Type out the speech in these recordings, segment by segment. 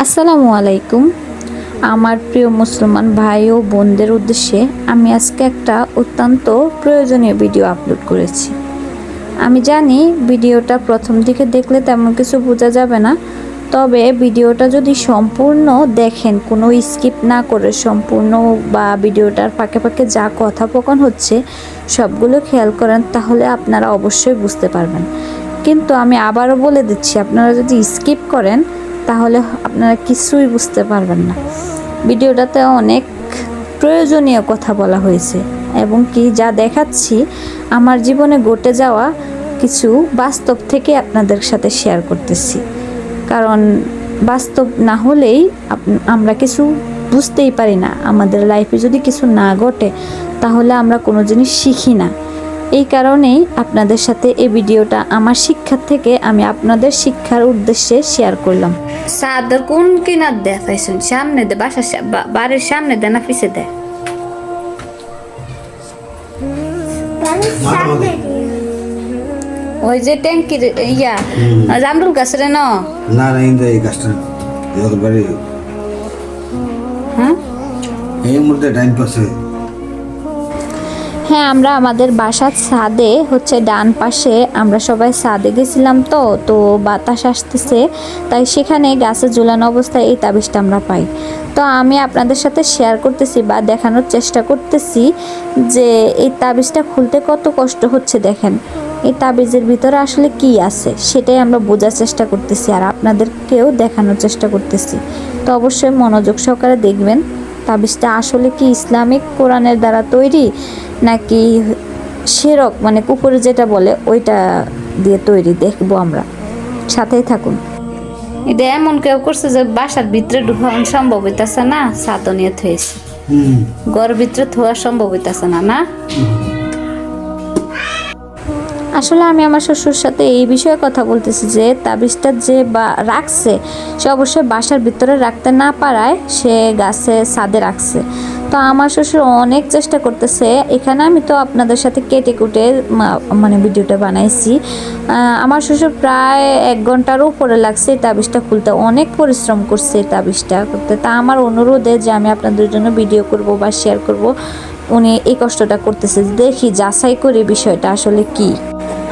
আসসালামু আলাইকুম। আমার প্রিয় মুসলমান ভাই ও বোনদের উদ্দেশ্যে আমি আজকে একটা অত্যন্ত প্রয়োজনীয় ভিডিও আপলোড করেছি। আমি জানি ভিডিওটা প্রথম দিকে দেখলে তেমন কিছু বোঝা যাবে না, তবে ভিডিওটা যদি সম্পূর্ণ দেখেন, কোনো স্কিপ না করে সম্পূর্ণ, বা ভিডিওটার ফাঁকে ফাঁকে যা কথোপকথন হচ্ছে সবগুলো খেয়াল করেন, তাহলে আপনারা অবশ্যই বুঝতে পারবেন। কিন্তু আমি আবারও বলে দিচ্ছি, আপনারা যদি স্কিপ করেন তাহলে আপনারা কিছুই বুঝতে পারবেন না। ভিডিওটাতে অনেক প্রয়োজনীয় কথা বলা হয়েছে, এবং কি যা দেখাচ্ছি আমার জীবনে ঘটে যাওয়া কিছু বাস্তব থেকে আপনাদের সাথে শেয়ার করতেছি। কারণ বাস্তব না হলেই আমরা কিছু বুঝতেই পারি না। আমাদের লাইফে যদি কিছু না ঘটে তাহলে আমরা কোনো জিনিস শিখি না। এই কারণেই আপনাদের সাথে এই ভিডিওটা আমার শিক্ষার থেকে আমি আপনাদের শিক্ষার উদ্দেশ্যে শেয়ার করলাম। সাদর কোন কিনার দেয় ফাইসুন, সামনে দে, বাড়ির সামনে দে না পিছে দে? ওই যে ট্যাঙ্কির ইয়া জামরুল গাছ রে না না ইন্দা এই গাছটা এর বাড়ি। হ্যাঁ, এই মুহূর্তে টাইম পাসে। হ্যাঁ, আমরা আমাদের বাসার ছাদে হচ্ছে ডান পাশে আমরা সবাই ছাদে গেছিলাম, তো বাতাস আসতেছে, তাই সেখানে গাছে ঝুলানো অবস্থায় এই তাবিজটা আমরা পাই। তো আমি আপনাদের সাথে শেয়ার করতেছি বা দেখানোর চেষ্টা করতেছি যে এই তাবিজটা খুলতে কত কষ্ট হচ্ছে। দেখেন এই তাবিজের ভিতরে আসলে কি আছে সেটাই আমরা বোঝার চেষ্টা করতেছি, আর আপনাদেরকেও দেখানোর চেষ্টা করতেছি। তো অবশ্যই মনোযোগ সহকারে দেখবেন তাবিজটা আসলে কি ইসলামিক কোরআনের দ্বারা তৈরি, নাকি সেরক মানে কুকুর যেটা বলে ওইটা দিয়ে তৈরি, দেখবো আমরা, সাথেই থাকুন। এটা এমন কেউ করছে যে বাসার ভিতরে ঢুকানো সম্ভব হইতেছে না, ছাদও নিয়ে থয়েছে, ঘরের ভিতরে থোয়া সম্ভব হইতেছে না। না, আসলে আমি আমার শ্বশুর সাথে এই বিষয়ে কথা বলতেছি যে তাবিজটা যে রাখছে সে অবশ্যই বাসার ভিতরে রাখতে না পারায় সে গাছে ছাদে রাখছে। তো আমার শ্বশুর অনেক চেষ্টা করতেছে। এখানে আমি তো আপনাদের সাথে কেটে কুটে মানে ভিডিওটা বানাইছি। আমার শ্বশুর প্রায় 1 ঘন্টার উপরে লাগছে এই তাবিজটা খুলতে, অনেক পরিশ্রম করছে এই তাবিজটা করতে। তা আমার অনুরোধে যে আমি আপনাদের জন্য ভিডিও করব বা শেয়ার করব, উনি এই কষ্টটা করতেছে, দেখি যাচাই করে বিষয়টা আসলে কি।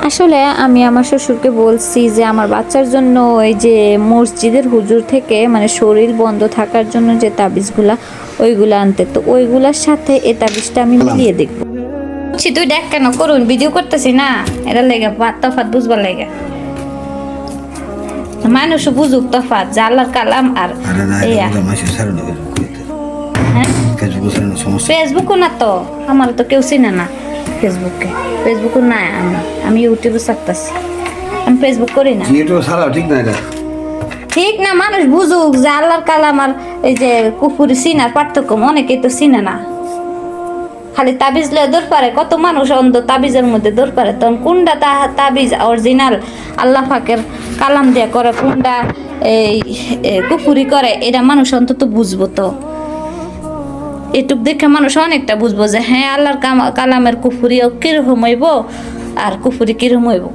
আসলে আমি আমার শ্বশুরকে বলছি যে আমার বাচ্চার জন্য ওই যে মসজিদের হুজুর থেকে মানে শরীর বন্ধ থাকার জন্য যে তাবিজগুলা ওইগুলা আনতে, তো ওইগুলার সাথে এই তাবিজটা আমি মিলিয়ে দেখবো। তুই দেখ কেন করুন, ভিডিও করতেছি না, এটা লেগে তফাৎ বুঝবার লেগে, মানুষ বুঝুক তফাৎ জালার কালাম আর ফেসবুকও না তো, আমার তো কেউ চিনে না ফেসবুকও নাই, আমি ইউটিউবে চাকতাছি, আমি ফেসবুক করি না। ঠিক না, মানুষ বুঝুক যে আল্লাহর কালাম আর এই যে কুফুরি চিনার পার্থক্য অনেকেই তো চিনে না। খালি তাবিজ লয়ে দৌড় পারে, কত মানুষ অন্ধ তাবিজের মধ্যে দৌড় পারে। তখন কোনটা তাবিজ অরিজিনাল আল্লাহ পাকের কালাম দিয়ে করে, কোনটা এই কুফুরি করে, এটা মানুষ অন্তত বুঝবো। তো এটুক দেখে মানুষ অনেকটা বুঝবো যে হ্যাঁ আল্লাহর কালামের কুফুরি কিরকম হইব আর কুফুরি কিরকম হইব।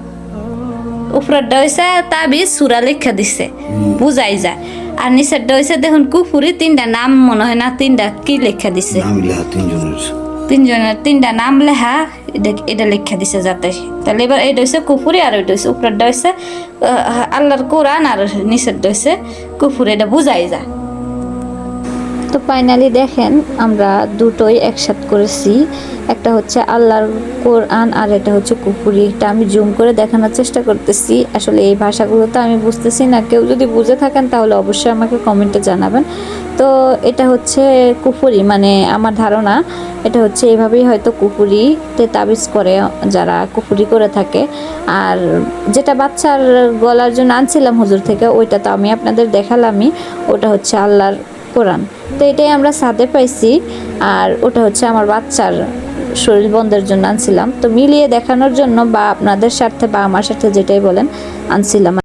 উপরেরটা হয়েছে তাবিজ সূরা লেখা দিছে, বুঝাই যায়। আর নিচেরটা হয়েছে দেখুন কুফুরি, 3টা নাম মনে হয় না, 3টা কি লেখা দিছে, 3জনের 3টা নাম লেখা, এটা লেখা দিছে যাতে। তাহলে এবার এটা হচ্ছে কুফুরি, আর ওইটা হচ্ছে উপরেরটা হচ্ছে আল্লাহর কোরআন, আর নিচেরটা হচ্ছে কুফুরি, এটা বুঝাই যায়। তো ফাইনালি দেখেন আমরা দুটোই একসাথ করেছি, একটা হচ্ছে আল্লাহর কোরআন আর এটা হচ্ছে কুফুরি। এটা আমি জুম করে দেখানোর চেষ্টা করতেছি। আসলে এই ভাষাগুলো তো আমি বুঝতেছি না, কেউ যদি বুঝে থাকেন তাহলে অবশ্যই আমাকে কমেন্টে জানাবেন। তো এটা হচ্ছে কুফুরি, মানে আমার ধারণা এটা হচ্ছে এইভাবেই হয়তো কুফুরিতে তাবিজ করে যারা কুফুরি করে থাকে। আর যেটা বাচ্চার গলার জন্য আনছিলাম হুজুর থেকে, ওইটা তো আমি আপনাদের দেখালামই, ওটা হচ্ছে আল্লাহর কোরআন। তো এটাই আমরা ছাদে পাইছি, আর ওটা হচ্ছে আমার বাচ্চার শরীর বন্ধের জন্য আনছিলাম। তো মিলিয়ে দেখানোর জন্য বা আপনাদের স্বার্থে বা আমার স্বার্থে যেটাই বলেন আনছিলাম।